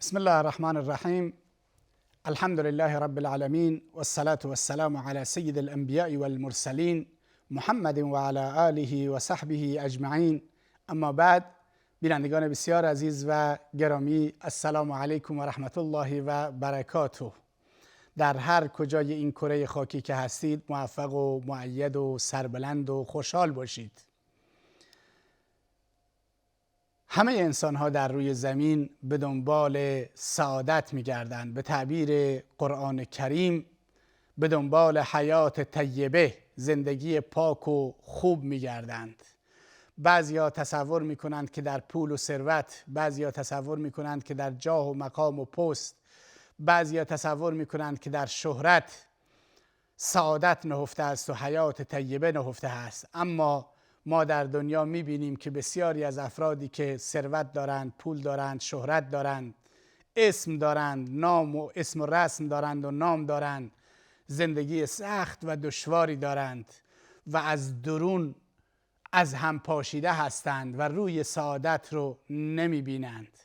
بسم الله الرحمن الرحیم. الحمد لله رب العالمین والصلاة والسلام علی سید الانبیاء والمرسلین محمد و علی آله و صحبه اجمعین. اما بعد، بینندگان بسیار عزیز و گرامی، السلام علیکم و رحمت الله و برکاته. در هر کجای این کره خاکی که هستید موفق و مؤید و سربلند و خوشحال باشید. همه انسان ها در روی زمین به دنبال سعادت می گردند. به تعبیر قرآن کریم به دنبال حیات طیبه، زندگی پاک و خوب می گردند. بعضیا تصور می کنند که در پول و ثروت، بعضیا تصور می کنند که در جاه و مقام و پست، بعضیا تصور می کنند که در شهرت سعادت نهفته است و حیات طیبه نهفته است. اما ما در دنیا می‌بینیم که بسیاری از افرادی که ثروت دارند، پول دارند، شهرت دارند، اسم دارند، نام و اسم و رسم دارند و نام دارند، زندگی سخت و دشواری دارند و از درون از هم پاشیده هستند و روی سعادت رو نمی‌بینند.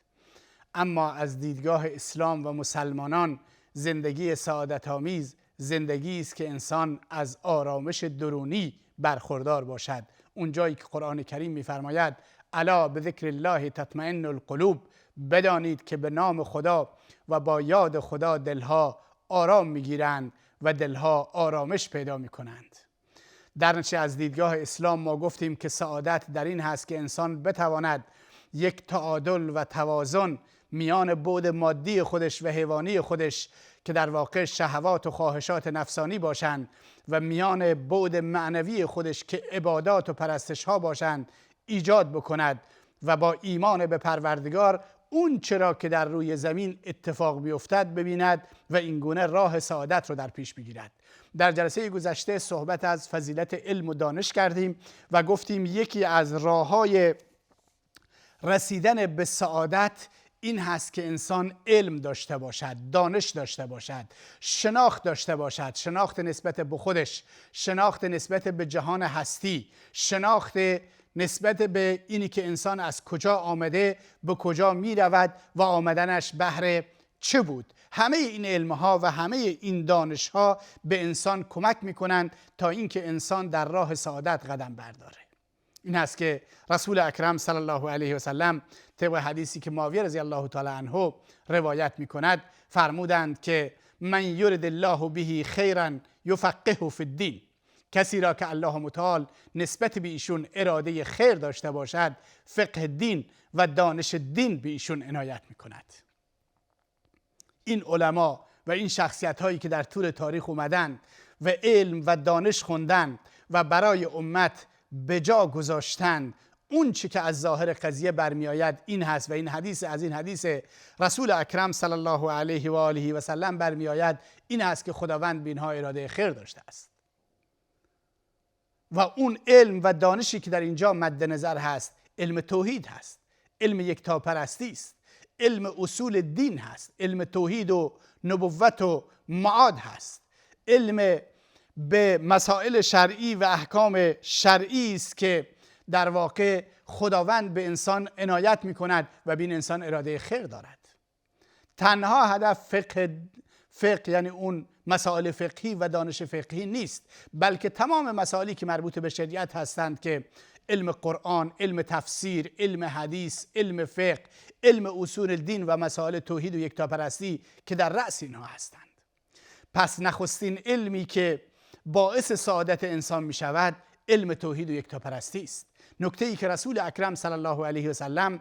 اما از دیدگاه اسلام و مسلمانان زندگی سعادت آمیز زندگی است که انسان از آرامش درونی برخوردار باشد. اون جایی که قرآن کریم می‌فرماید الا بذکر الله تطمئن القلوب، بدانید که به نام خدا و با یاد خدا دلها آرام می‌گیرند و دلها آرامش پیدا می‌کنند. در نتیجه از دیدگاه اسلام ما گفتیم که سعادت در این هست که انسان بتواند یک تعادل و توازن میان بعد مادی خودش و حیوانی خودش که در واقع شهوات و خواهشات نفسانی باشند و میان بعد معنوی خودش که عبادات و پرستش ها باشند ایجاد بکند و با ایمان به پروردگار اون چرا که در روی زمین اتفاق بیفتد ببیند و این گونه راه سعادت رو در پیش بگیرد. در جلسه گذشته صحبت از فضیلت علم و دانش کردیم و گفتیم یکی از راه‌های رسیدن به سعادت این هست که انسان علم داشته باشد، دانش داشته باشد، شناخت داشته باشد، شناخت نسبت به خودش، شناخت نسبت به جهان هستی، شناخت نسبت به اینی که انسان از کجا آمده، به کجا می رود و آمدنش بهر چه بود. همه این علمها و همه این دانشها به انسان کمک می کنند تا اینکه انسان در راه سعادت قدم برداره. این است که رسول اکرم صلی الله علیه و سلم طبق حدیثی که معاویه رضی الله تعالی عنه روایت می کند فرمودند که من یرد الله به خیرا یفقهه فی الدین، کسی را که الله متعال نسبت به ایشون اراده خیر داشته باشد فقه دین و دانش دین به ایشون عنایت می کند. این علما و این شخصیت هایی که در طول تاریخ اومدن و علم و دانش خوندن و برای امت به جا گذاشتن اون چی که از ظاهر قضیه برمی آید این هست و این حدیث از این حدیث رسول اکرم صلی الله علیه و آله و سلم برمی آید این هست که خداوند به اینها اراده خیر داشته است و اون علم و دانشی که در اینجا مد نظر هست علم توحید هست، علم یکتاپرستی است، علم اصول دین هست، علم توحید و نبوت و معاد هست، علم به مسائل شرعی و احکام شرعی است که در واقع خداوند به انسان عنایت می کند و به این انسان اراده خیر دارد. تنها هدف فقه یعنی اون مسائل فقهی و دانش فقهی نیست، بلکه تمام مسائلی که مربوط به شریعت هستند که علم قرآن، علم تفسیر، علم حدیث، علم فقه، علم اصول دین و مسائل توحید و یکتاپرستی که در رأس اینها هستند. پس نخستین علمی که باعث سعادت انسان می شود علم توحید و یکتاپرستی است. نکته ای که رسول اکرم صلی الله علیه و سلم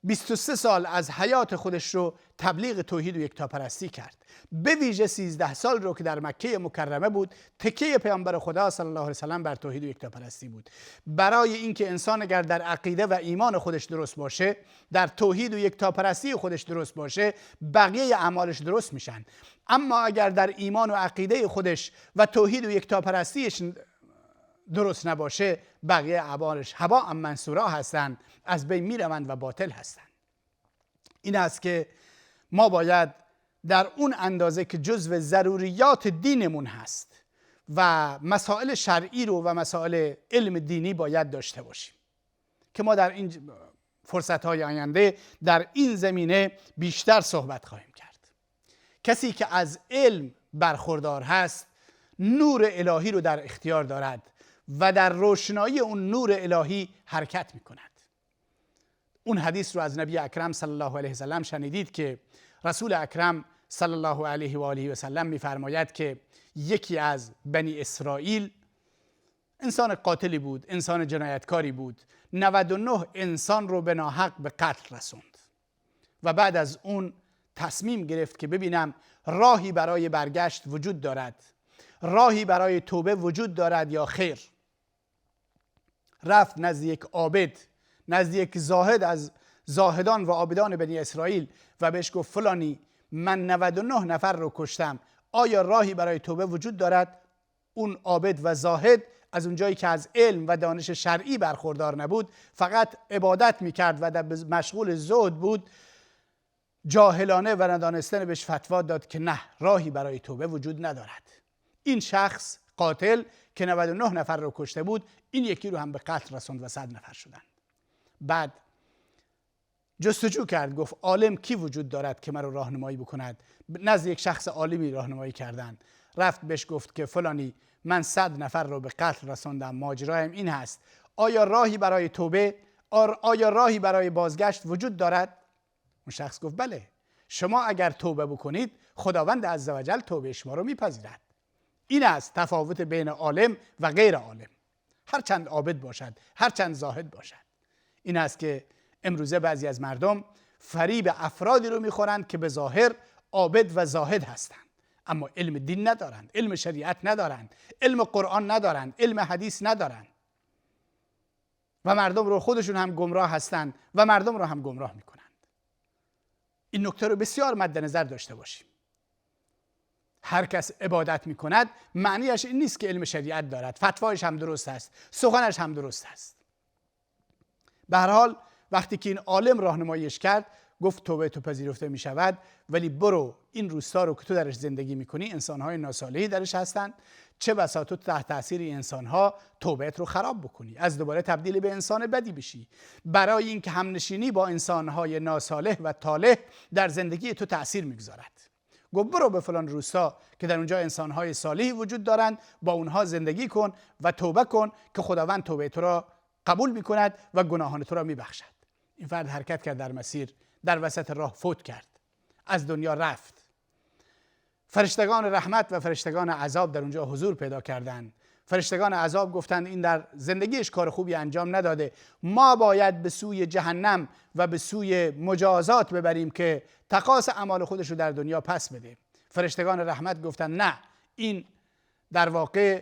23 سال از حیات خودش رو تبلیغ توحید و یکتاپرستی کرد. به ویژه 13 سال رو که در مکه مکرمه بود تکیه پیامبر خدا صلی الله علیه و سلم بر توحید و یکتاپرستی بود. برای اینکه انسان اگر در عقیده و ایمان خودش درست باشه، در توحید و یکتاپرستی خودش درست باشه، بقیه اعمالش درست میشن. اما اگر در ایمان و عقیده خودش و توحید و یکتاپرستیش درست نباشه، بقیه اعمالش هباء منثورا هستند، از بین میروند و باطل هستند. این است که ما باید در اون اندازه که جزو ضروریات دینمون هست و مسائل شرعی رو و مسائل علم دینی باید داشته باشیم که ما در این فرصت‌های آینده در این زمینه بیشتر صحبت خواهیم کرد. کسی که از علم برخوردار هست نور الهی رو در اختیار دارد و در روشنایی اون نور الهی حرکت می‌کند. اون حدیث رو از نبی اکرم صلی الله علیه و سلم شنیدید که رسول اکرم صلی الله علیه و آله و سلم می‌فرماید که یکی از بنی اسرائیل انسان قاتلی بود، انسان جنایتکاری بود، 99 انسان رو به ناحق به قتل رسوند و بعد از اون تصمیم گرفت که ببینم راهی برای برگشت وجود دارد، راهی برای توبه وجود دارد یا خیر. رفت نزد یک عابد، نزد یک زاهد از زاهدان و عابدان بنی اسرائیل و بهش گفت فلانی من 99 نفر رو کشتم، آیا راهی برای توبه وجود دارد؟ اون عابد و زاهد از اونجایی که از علم و دانش شرعی برخوردار نبود، فقط عبادت میکرد و در مشغول زهد بود، جاهلانه و ندانستن بهش فتوا داد که نه، راهی برای توبه وجود ندارد. این شخص قاتل که 99 نفر رو کشته بود، این یکی رو هم به قتل رسوند و 100 نفر شدن. بعد جستجو کرد، گفت عالم کی وجود دارد که من رو راهنمایی بکند؟ نزد یک شخص عالمی راهنمایی کردن. رفت بهش گفت که فلانی من 100 نفر رو به قتل رسوندم، ماجرایم این هست، آیا راهی برای توبه، آیا راهی برای بازگشت وجود دارد؟ اون شخص گفت بله، شما اگر توبه بکنید خداوند عزوجل توبه شما رو میپذیرد. این است تفاوت بین عالم و غیر عالم، هرچند عابد باشد، هرچند زاهد باشد. این است که امروزه بعضی از مردم فریب افرادی رو میخورند که به ظاهر عابد و زاهد هستند، اما علم دین ندارند، علم شریعت ندارند، علم قرآن ندارند، علم حدیث ندارند و مردم رو خودشون هم گمراه هستند و مردم رو هم گمراه میکنند. این نکته رو بسیار مد نظر داشته باشیم. هر کس عبادت میکند معنیش این نیست که علم شریعت دارد، فتوایش هم درست است، سخنش هم درست است. به هر حال وقتی که این عالم راهنماییش کرد، گفت توبه تو پذیرفته می شود، ولی برو این روستا رو که تو درش زندگی میکنی انسانهای ناصالحی درش هستن، چه بسا تو تحت تاثیر این انسانها توبهت رو خراب بکنی، از دوباره تبدیل به انسان بدی بشی، برای اینکه همنشینی با انسانهای ناصالح و طالح در زندگی تو تأثیر میگذارد. گفت برو به فلان روستا که در اونجا انسانهای صالحی وجود دارند، با اونها زندگی کن و توبه کن که خداوند توبه تو را قبول میکند و گناهان تو را میبخشد. این فرد حرکت کرد در مسیر، در وسط راه فوت کرد، از دنیا رفت. فرشتگان رحمت و فرشتگان عذاب در اونجا حضور پیدا کردند. فرشتگان عذاب گفتند این در زندگیش کار خوبی انجام نداده، ما باید به سوی جهنم و به سوی مجازات ببریم که تقاص اعمال خودش رو در دنیا پس بده. فرشتگان رحمت گفتند نه، این در واقع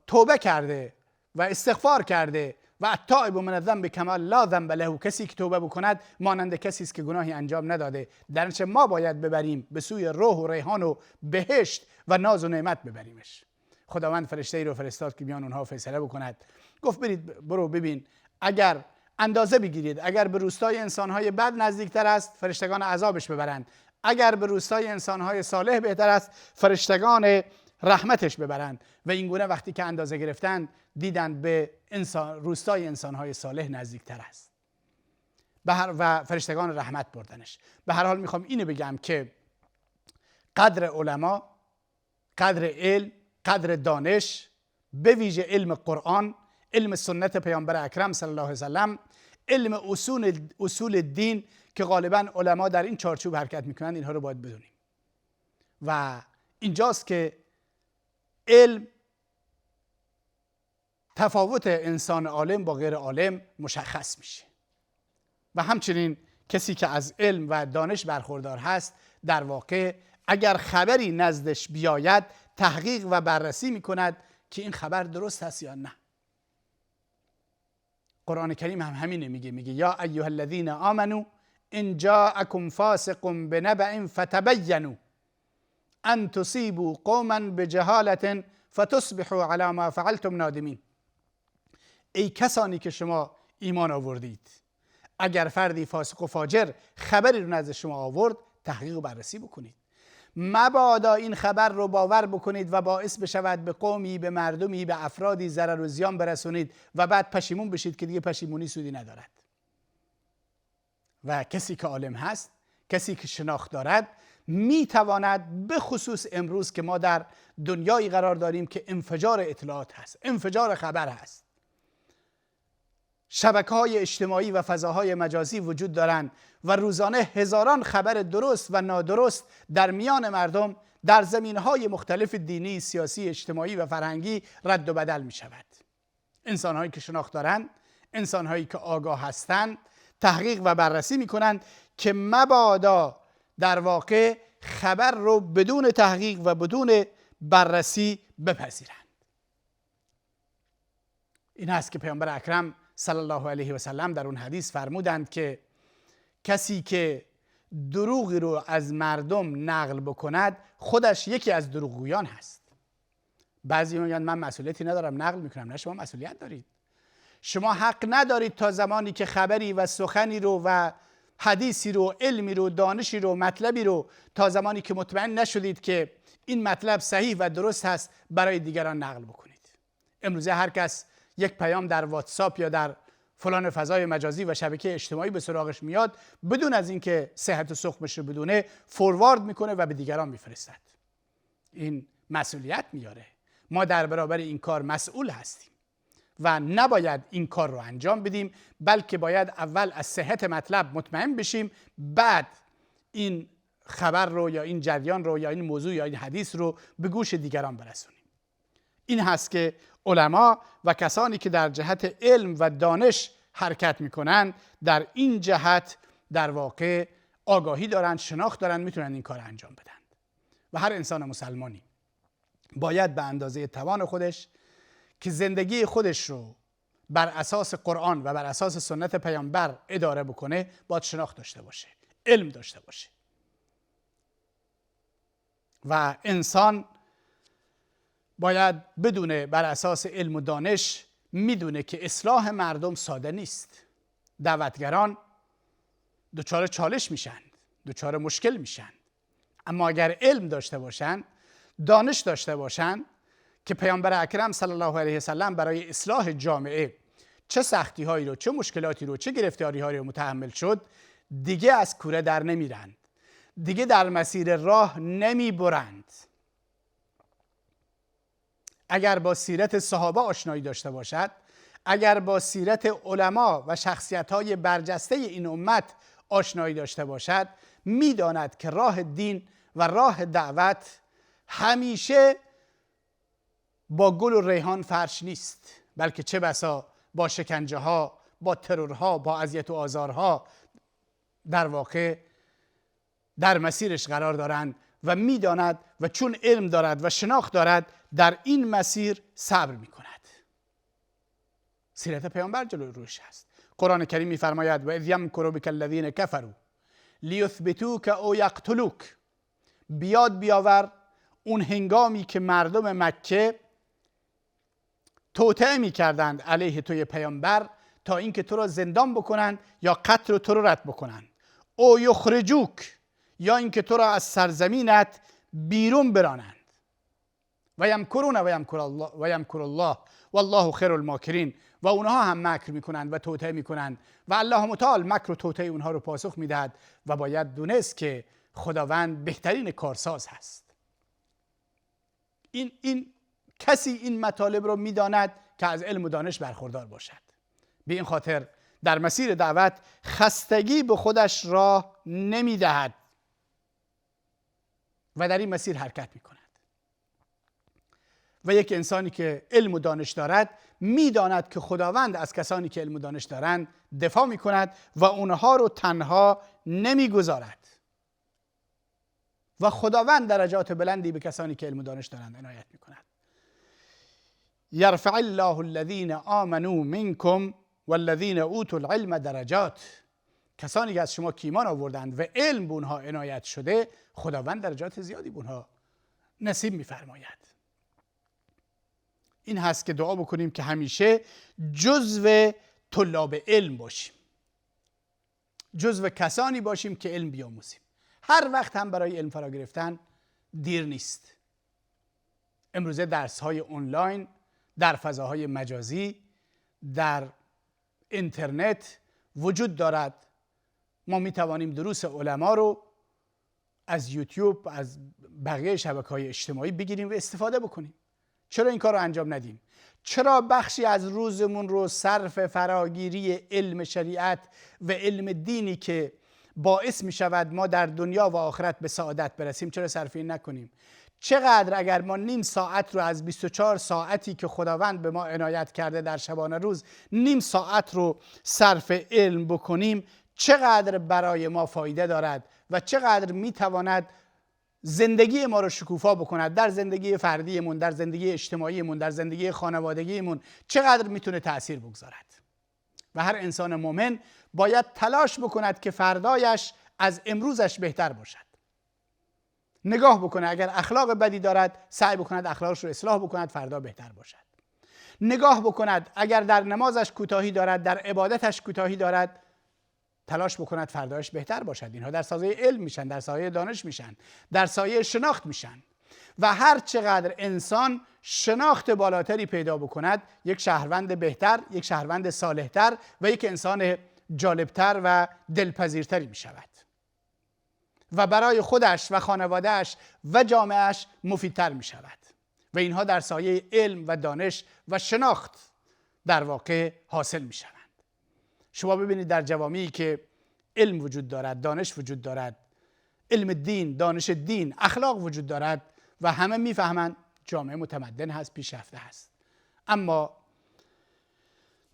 توبه کرده و استغفار کرده و التائب من الذنب کما لا ذنب له، کسی که توبه بکند مانند کسی است که گناهی انجام نداده، در نتیجه ما باید ببریم به سوی روح و ریحان و بهشت و ناز و نعمت ببریمش. خداوند فرشته‌ای رو فرستاد که بیان اونها فیصله بکند. گفت برو ببین، اگر اندازه بگیرید، اگر به روستای انسانهای بد نزدیکتر است فرشتگان عذابش ببرند، اگر به روستای انسانهای صالح بهتر است فرشتگان رحمتش ببرند. و این گونه وقتی که اندازه گرفتند دیدند به روستای انسانهای صالح نزدیکتر است و فرشتگان رحمت بردنش. به هر حال میخوام اینو بگم که قدر علما، قدر علم، قدر دانش، به ویژه علم قرآن، علم سنت پیامبر اکرم صلی الله علیه وسلم، علم اصول دین که غالبا علما در این چارچوب حرکت میکنند، اینها رو باید بدونیم. و اینجاست که علم تفاوت انسان عالم با غیر عالم مشخص میشه و همچنین کسی که از علم و دانش برخوردار هست در واقع اگر خبری نزدش بیاید تحقیق و بررسی میکند که این خبر درست هست یا نه. قرآن کریم هم همینه میگه یا ایها الذین آمنوا ان جاءکم فاسق بنبأ فتبینوا ان تصیبوا قوما بجهالة فتصبحوا على ما فعلتم نادمین. ای کسانی که شما ایمان آوردید، اگر فردی فاسق و فاجر خبری رو نزد شما آورد تحقیق و بررسی بکنید، مبادا این خبر رو باور بکنید و باعث بشود به قومی، به مردمی، به افرادی ضرر و زیان برسونید و بعد پشیمون بشید که دیگه پشیمونی سودی ندارد. و کسی که عالم هست، کسی که شناخت دارد، میتواند، به خصوص امروز که ما در دنیایی قرار داریم که انفجار اطلاعات هست، انفجار خبر هست، شبکه‌های اجتماعی و فضاهای مجازی وجود دارند و روزانه هزاران خبر درست و نادرست در میان مردم در زمینه‌های مختلف دینی، سیاسی، اجتماعی و فرهنگی رد و بدل می شود. انسان‌هایی که شناخت دارند، انسان‌هایی که آگاه هستند، تحقیق و بررسی می کنند که مبادا در واقع خبر رو بدون تحقیق و بدون بررسی بپذیرند. این هست که پیامبر اکرم صلی الله علیه و سلم در اون حدیث فرمودند که کسی که دروغی رو از مردم نقل بکند خودش یکی از دروغگویان هست. بعضی میگن من مسئولیتی ندارم، نقل میکنم. نه، شما مسئولیت دارید. شما حق ندارید تا زمانی که خبری و سخنی رو و حدیثی رو، علمی رو، دانشی رو، مطلبی رو، تا زمانی که مطمئن نشدید که این مطلب صحیح و درست هست برای دیگران نقل بکنید. امروزه هر کس یک پیام در واتساپ یا در فلان فضای مجازی و شبکه اجتماعی به سراغش میاد، بدون از اینکه صحت و سقمش رو بدونه، فوروارد میکنه و به دیگران میفرستد. این مسئولیت میاره. ما در برابر این کار مسئول هستیم و نباید این کار رو انجام بدیم، بلکه باید اول از صحت مطلب مطمئن بشیم، بعد این خبر رو یا این جریان رو یا این موضوع یا این حدیث رو به گوش دیگران برسونیم. این هست که علما و کسانی که در جهت علم و دانش حرکت میکنن در این جهت در واقع آگاهی دارند، شناخت دارند، میتونن این کار انجام بدن. و هر انسان مسلمانی باید به اندازه توان خودش که زندگی خودش رو بر اساس قرآن و بر اساس سنت پیامبر اداره بکنه، باید شناخت داشته باشه، علم داشته باشه. و انسان باید بدونه بر اساس علم و دانش، میدونه که اصلاح مردم ساده نیست. دعوتگران دچار چالش میشن، دچار مشکل میشن. اما اگر علم داشته باشن، دانش داشته باشن که پیامبر اکرم صلی الله علیه و سلم برای اصلاح جامعه چه سختی هایی رو، چه مشکلاتی رو، چه گرفتاری هایی رو متحمل شد، دیگه از کوره در نمیرند، دیگه در مسیر راه نمیبرند. اگر با سیرت صحابه آشنایی داشته باشد، اگر با سیرت علما و شخصیت‌های برجسته این امت آشنایی داشته باشد، می‌داند که راه دین و راه دعوت همیشه با گل و ریحان فرش نیست، بلکه چه بسا با شکنجه ها، با ترورها، با اذیت و آزارها در واقع در مسیرش قرار دارند و می‌داند و چون علم دارد و شناخت دارد در این مسیر صبر می‌کند. سیرت پیامبر جلوی روش هست. قرآن کریم می‌فرماید و اذ یمکر بک الذین کفروا لیثبتوک او یقتلوک. بیاد بیاور اون هنگامی که مردم مکه توطئه می‌کردند علیه توی پیامبر تا اینکه تو را زندان بکنند یا قتل و تو را رد بکنند، او یخرجوک، یا اینکه تو را از سرزمینت بیرون برانند. و یمکرون و یمکر الله والله خیر الماکرین. و اونها هم مکر میکنند و توطئه میکنند و الله متعال مکر و توطئه اونها رو پاسخ میدهد و باید دونست که خداوند بهترین کارساز هست. این کسی این مطالب رو میداند که از علم و دانش برخوردار باشد. به این خاطر در مسیر دعوت خستگی به خودش راه نمیدهد و در این مسیر حرکت میکند. و یک انسانی که علم و دانش دارد میداند که خداوند از کسانی که علم و دانش دارند دفاع میکند و اونها رو تنها نمیگذارد. و خداوند درجات بلندی به کسانی که علم و دانش دارند عنایت میکند. یرفع الله الذین آمنوا منکم والذین اوتوا العلم درجات. کسانی که از شما که ایمان آوردند و علم به اونها عنایت شده، خداوند درجات زیادی به اونها نصیب میفرماید. این هست که دعا بکنیم که همیشه جزو طلاب علم باشیم، جزو کسانی باشیم که علم بیاموزیم. هر وقت هم برای علم فرا گرفتن دیر نیست. امروزه درس‌های آنلاین در فضاهای مجازی در اینترنت وجود دارد. ما می توانیم دروس علما رو از یوتیوب، از بقیه شبکه‌های اجتماعی بگیریم و استفاده بکنیم. چرا این کار رو انجام ندیم؟ چرا بخشی از روزمون رو صرف فراگیری علم شریعت و علم دینی که باعث می شود ما در دنیا و آخرت به سعادت برسیم، چرا صرف این نکنیم؟ چقدر اگر ما نیم ساعت رو از 24 ساعتی که خداوند به ما عنایت کرده در شبانه روز نیم ساعت رو صرف علم بکنیم، چقدر برای ما فایده دارد و چقدر میتواند زندگی ما رو شکوفا بکند، در زندگی فردیمون، در زندگی اجتماعیمون، در زندگی خانوادگیمون چقدر میتونه تأثیر بگذارد. و هر انسان مؤمن باید تلاش بکند که فردایش از امروزش بهتر باشد. نگاه بکنه اگر اخلاق بدی دارد سعی بکند اخلاقش رو اصلاح بکند فردا بهتر باشد. نگاه بکند اگر در نمازش کوتاهی دارد، در عبادتش کوتاهی دارد، تلاش بکند فردایش بهتر باشد. اینها در سایه علم میشن، در سایه دانش میشن، در سایه شناخت میشن. و هر چقدر انسان شناخت بالاتری پیدا بکند، یک شهروند بهتر، یک شهروند صالحتر و یک انسان جالبتر و دلپذیرتری میشود و برای خودش و خانوادهش و جامعهش مفیدتر می شود و اینها در سایه علم و دانش و شناخت در واقع حاصل می شوند. شما ببینید در جوامعی که علم وجود دارد، دانش وجود دارد، علم دین، دانش دین، اخلاق وجود دارد و همه میفهمند جامعه متمدن هست، پیشرفته هست. اما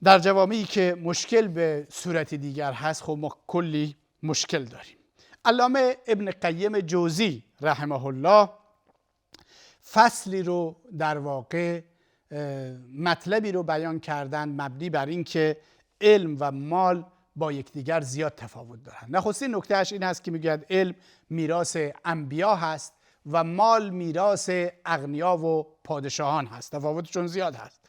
در جوامعی که مشکل به صورت دیگر هست، خب ما کلی مشکل داریم. علامه ابن قیم جوزی رحمه الله فصلی رو در واقع مطلبی رو بیان کردن مبنی بر این که علم و مال با یکدیگر زیاد تفاوت دارند. نخستین نکتهش این هست که میگوید علم میراث انبیا هست و مال میراث اغنیا و پادشاهان هست، تفاوتشون زیاد هست.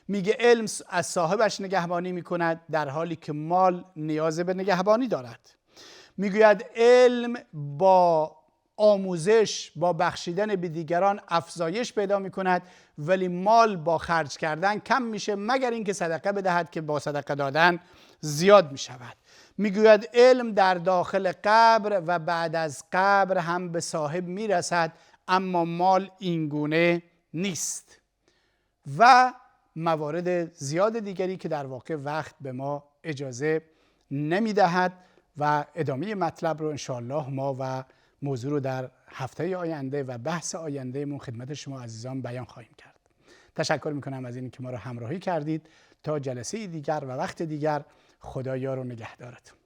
میگه علم از صاحبش نگهبانی میکند در حالی که مال نیاز به نگهبانی دارد. میگوید علم با آموزش، با بخشیدن به دیگران افزایش پیدا میکند، ولی مال با خرج کردن کم میشه مگر اینکه صدقه بدهد که با صدقه دادن زیاد میشود. میگوید علم در داخل قبر و بعد از قبر هم به صاحب میرسد، اما مال اینگونه نیست و موارد زیاد دیگری که در واقع وقت به ما اجازه نمیدهد و ادامه مطلب رو انشاءالله ما و موضوع رو در هفته آینده و بحث آینده من خدمت شما عزیزان بیان خواهیم کرد. تشکر میکنم از این که ما رو همراهی کردید. تا جلسه دیگر و وقت دیگر، خدا یار و نگهدارتون.